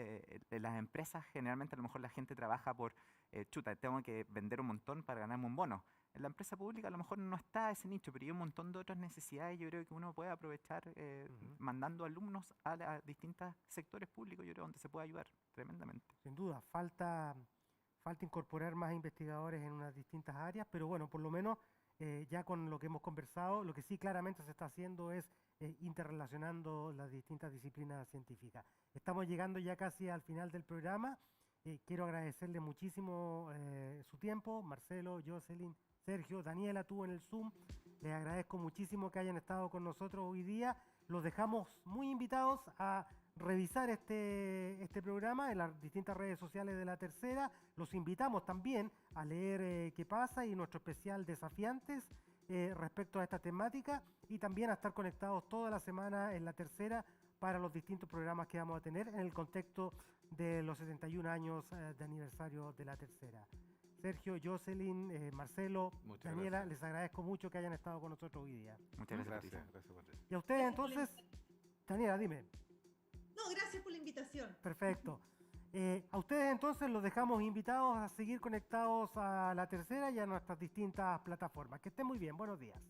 en las empresas generalmente a lo mejor la gente trabaja por, chuta, tengo que vender un montón para ganarme un bono. En la empresa pública a lo mejor no está ese nicho, pero hay un montón de otras necesidades, yo creo que uno puede aprovechar Ujú. mandando alumnos a distintos sectores públicos, yo creo, donde se puede ayudar tremendamente. Sin duda, falta incorporar más investigadores en unas distintas áreas, pero bueno, por lo menos ya con lo que hemos conversado, lo que sí claramente se está haciendo es interrelacionando las distintas disciplinas científicas. Estamos llegando ya casi al final del programa. Quiero agradecerle muchísimo su tiempo, Marcelo, Jocelyn, Sergio, Daniela, tú en el Zoom. Les agradezco muchísimo que hayan estado con nosotros hoy día. Los dejamos muy invitados a revisar este programa en las distintas redes sociales de La Tercera. Los invitamos también a leer qué pasa y nuestro especial Desafiantes respecto a esta temática y también a estar conectados toda la semana en La Tercera para los distintos programas que vamos a tener en el contexto de los 71 años de aniversario de La Tercera. Sergio, Jocelyn, Marcelo, Muchas Daniela, gracias. les agradezco mucho que hayan estado con nosotros hoy día. Muchas gracias, Gracias, Patricia. gracias, Patricia. Y a ustedes Gracias por la entonces, Daniela, dime. No, gracias por la invitación. Perfecto. A ustedes entonces los dejamos invitados a seguir conectados a La Tercera y a nuestras distintas plataformas. Que estén muy bien. Buenos días.